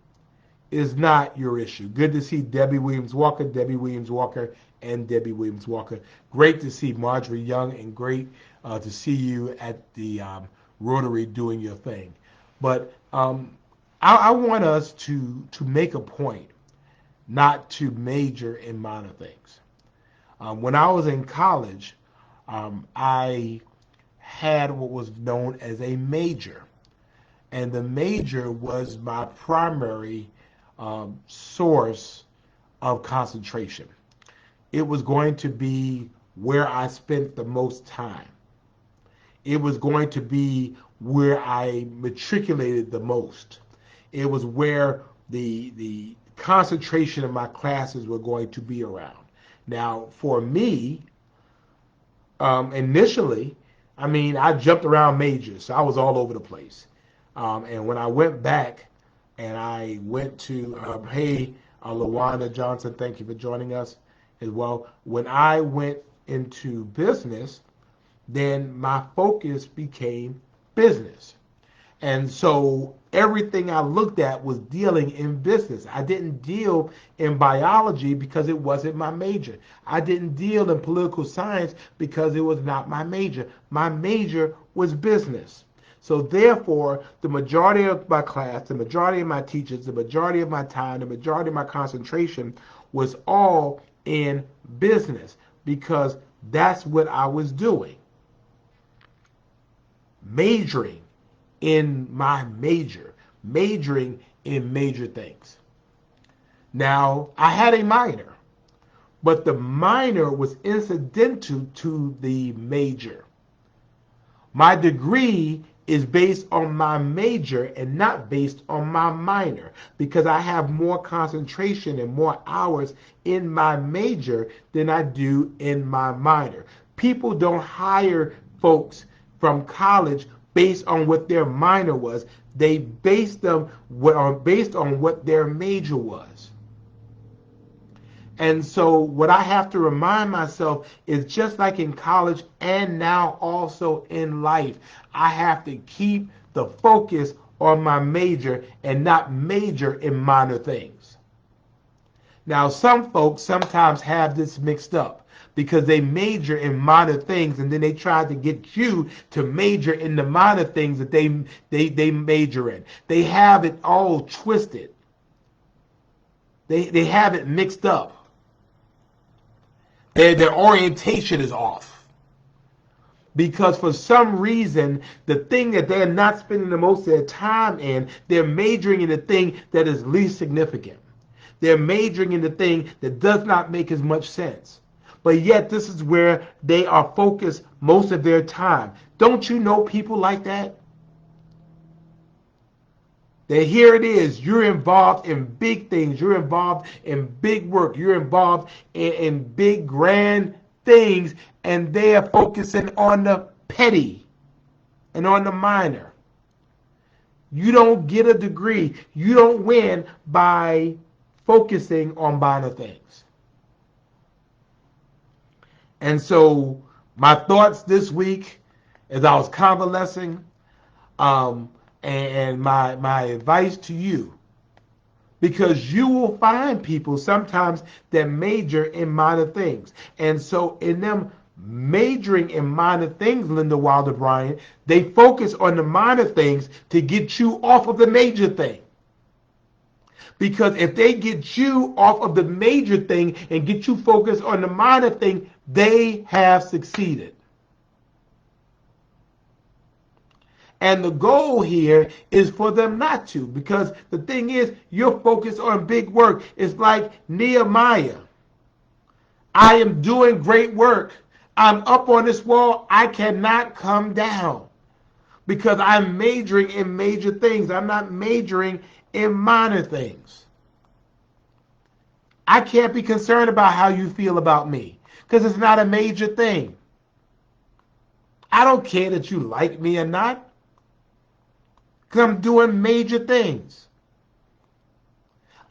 is not your issue. Good to see Debbie Williams Walker, and Debbie Williams Walker. Great to see Marjorie Young, and great to see you at the Rotary doing your thing. But I want us to make a point not to major in minor things. When I was in college, I had what was known as a major. And the major was my primary source of concentration. It was going to be where I spent the most time. It was going to be where I matriculated the most. It was where the concentration of my classes were going to be around. Now, for me, initially, I jumped around majors, so I was all over the place. And when I went back and I went to, hey, LaWanda Johnson, thank you for joining us. as well. When I went into business, then my focus became business. And so everything I looked at was dealing in business. I didn't deal in biology because it wasn't my major. I didn't deal in political science because it was not my major. My major was business. So therefore, the majority of my class, the majority of my teachers, the majority of my time, the majority of my concentration was all in business because that's what I was doing. Majoring in my major, majoring in major things. Now, I had a minor, but the minor was incidental to the major. My degree is based on my major and not based on my minor because I have more concentration and more hours in my major than I do in my minor. People don't hire folks from college based on what their minor was. They base them based on what their major was. And so what I have to remind myself is just like in college and now also in life, I have to keep the focus on my major and not major in minor things. Now, some folks sometimes have this mixed up because they major in minor things and then they try to get you to major in the minor things that they major in. They have it all twisted. They have it mixed up. Their orientation is off. Because for some reason, the thing that they're not spending the most of their time in, they're majoring in the thing that is least significant. They're majoring in the thing that does not make as much sense. But yet, this is where they are focused most of their time. Don't you know people like that? That here it is, you're involved in big things, you're involved in big work, you're involved in big grand things, and they are focusing on the petty and on the minor. You don't get a degree, you don't win by focusing on minor things. And so my thoughts this week as I was convalescing, and my advice to you, because you will find people sometimes that major in minor things. And so in them majoring in minor things, Linda Wilder Bryan, they focus on the minor things to get you off of the major thing. Because if they get you off of the major thing and get you focused on the minor thing, they have succeeded. And the goal here is for them not to, because the thing is, you're focused on big work. It's like Nehemiah. I am doing great work. I'm up on this wall. I cannot come down because I'm majoring in major things. I'm not majoring in minor things. I can't be concerned about how you feel about me because it's not a major thing. I don't care that you like me or not. Because I'm doing major things.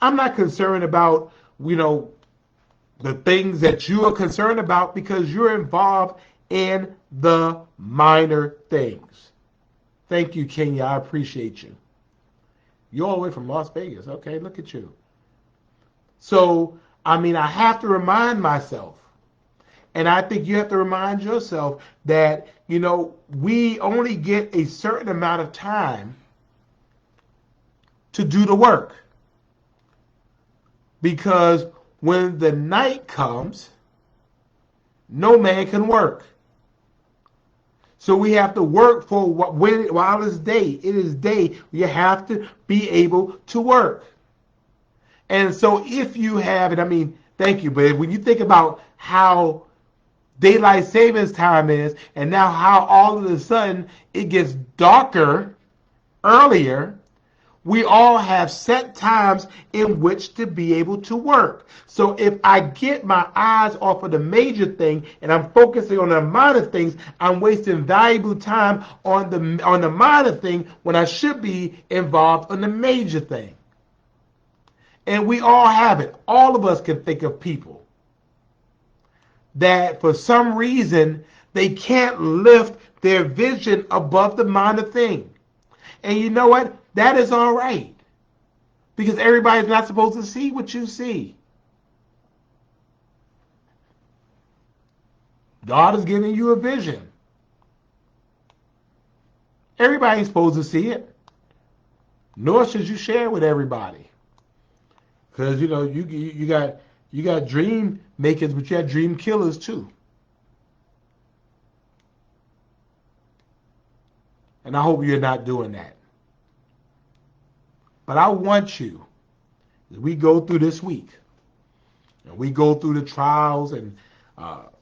I'm not concerned about, the things that you are concerned about because you're involved in the minor things. Thank you, Kenya. I appreciate you. You're all the way from Las Vegas. Okay, look at you. So, I have to remind myself, and I think you have to remind yourself that, we only get a certain amount of time to do the work. Because when the night comes, no man can work. So we have to work for while it's day. It is day. You have to be able to work. And so if you have it, thank you, but when you think about how daylight savings time is, and now how all of a sudden it gets darker earlier, we all have set times in which to be able to work. So if I get my eyes off of the major thing and I'm focusing on the minor things, I'm wasting valuable time on the minor thing when I should be involved in the major thing. And we all have it. All of us can think of people that for some reason they can't lift their vision above the minor thing. And you know what? That is all right. Because everybody's not supposed to see what you see. God is giving you a vision. Everybody's supposed to see it. Nor should you share with everybody. Because you got dream makers, but you got dream killers too. And I hope you're not doing that. But I want you, as we go through this week, and we go through the trials and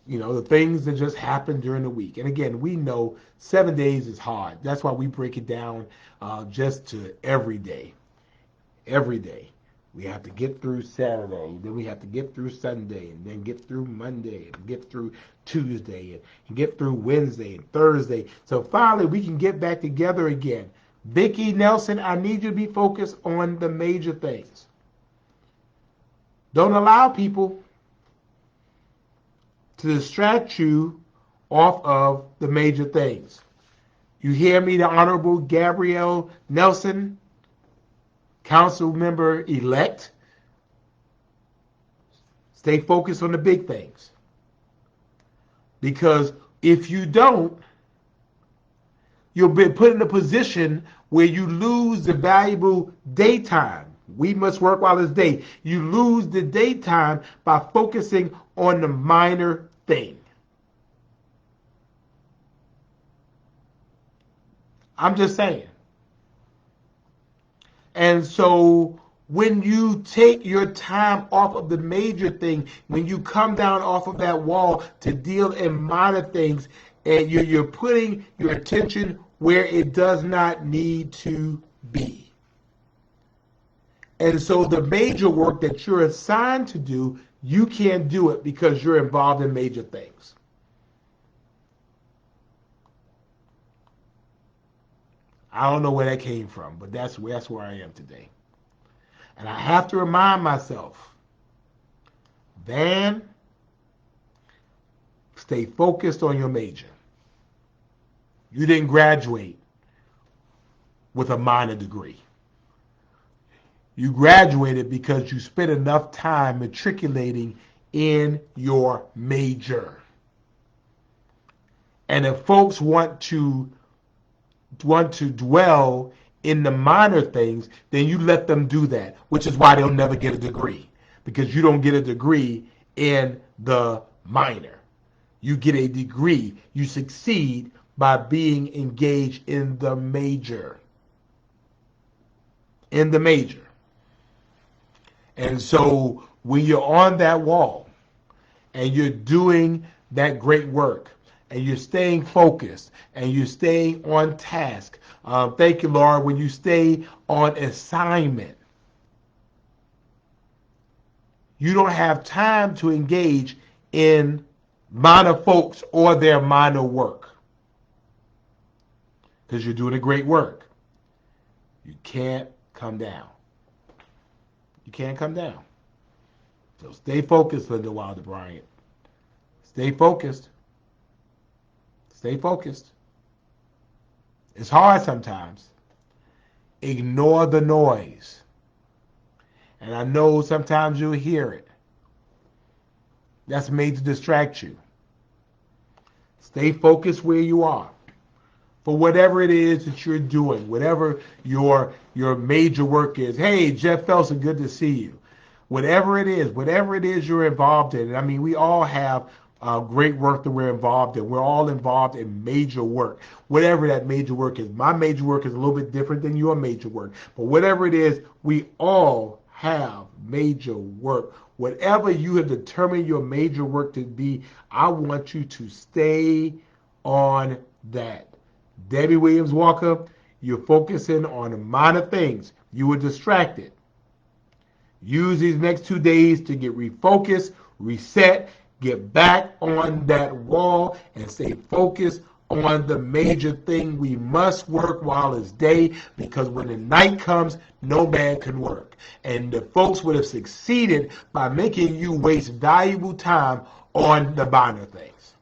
the things that just happened during the week. And again, we know 7 days is hard. That's why we break it down just to every day. Every day. We have to get through Saturday, then we have to get through Sunday, and then get through Monday, and get through Tuesday, and get through Wednesday and Thursday. So finally, we can get back together again. Vicki Nelson, I need you to be focused on the major things. Don't allow people to distract you off of the major things. You hear me, the Honorable Gabrielle Nelson, council member elect? Stay focused on the big things. Because if you don't, you'll be put in a position where you lose the valuable daytime. We must work while it's day. You lose the daytime by focusing on the minor thing. I'm just saying. And so when you take your time off of the major thing, when you come down off of that wall to deal in minor things, and you're putting your attention where it does not need to be. And so the major work that you're assigned to do, you can't do it because you're involved in major things. I don't know where that came from, but that's where I am today. And I have to remind myself, Van, stay focused on your major. You didn't graduate with a minor degree. You graduated because you spent enough time matriculating in your major. And if folks want to dwell in the minor things, then you let them do that, which is why they'll never get a degree, because you don't get a degree in the minor. You get a degree. You succeed by being engaged in the major. In the major. And so when you're on that wall and you're doing that great work and you're staying focused and you're staying on task, thank you, Laura, when you stay on assignment, you don't have time to engage in minor folks or their minor work because you're doing a great work. You can't come down. You can't come down. So stay focused, Linda Wilder Bryant. Stay focused. Stay focused. It's hard sometimes. Ignore the noise. And I know sometimes you'll hear it. That's made to distract you. Stay focused where you are. For whatever it is that you're doing, whatever your major work is. Hey, Jeff Felsen, good to see you. Whatever it is you're involved in. And I mean, we all have great work that we're involved in. We're all involved in major work, whatever that major work is. My major work is a little bit different than your major work. But whatever it is, we all have major work. Whatever you have determined your major work to be, I want you to stay on that. Debbie Williams Walker, you're focusing on the minor things. You were distracted. Use these next 2 days to get refocused, reset, get back on that wall, and stay focused on the major thing. We must work while it's day, because when the night comes, no man can work. And the folks would have succeeded by making you waste valuable time on the minor things.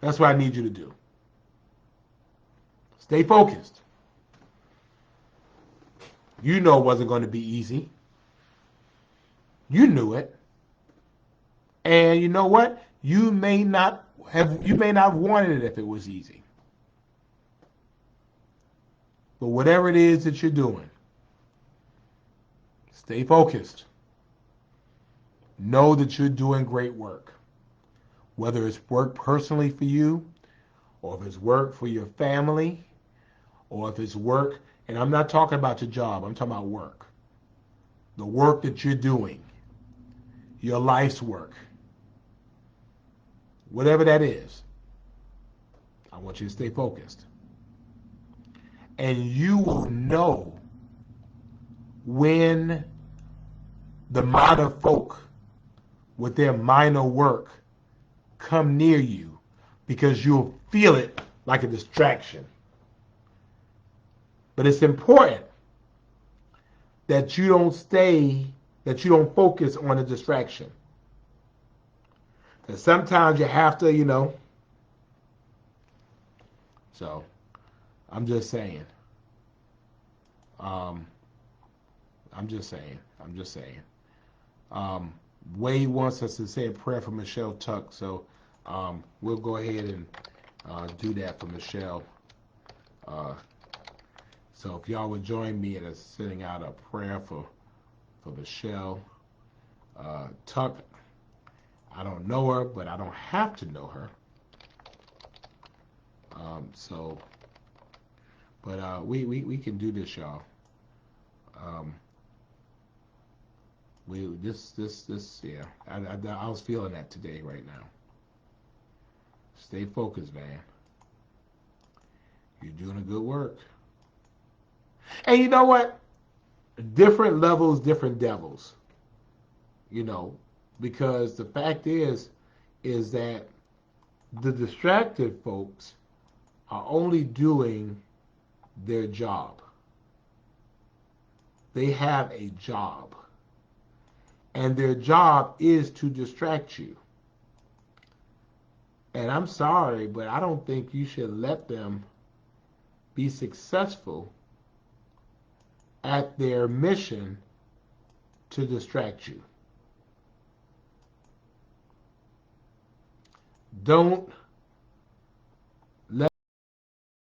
That's what I need you to do. Stay focused. You know it wasn't going to be easy. You knew it. And you know what? You may not have wanted it if it was easy. But whatever it is that you're doing, stay focused. Know that you're doing great work. Whether it's work personally for you, or if it's work for your family, or if it's work, and I'm not talking about your job, I'm talking about work. The work that you're doing, your life's work, whatever that is, I want you to stay focused. And you will know when the minor folk with their minor work come near you, because you'll feel it like a distraction. But it's important that you don't focus on a distraction. Because sometimes you have to, So, I'm just saying. I'm just saying. Wade wants us to say a prayer for Michelle Tuck, so we'll go ahead and do that for Michelle. So if y'all would join me in sending out a prayer for Michelle Tuck. I don't know her, but I don't have to know her. But we can do this, y'all. Yeah. I was feeling that today, right now. Stay focused, man. You're doing a good work. And you know what? Different levels, different devils. Because the fact is that the distracted folks are only doing their job. They have a job. And their job is to distract you. And I'm sorry, but I don't think you should let them be successful at their mission to distract you. Don't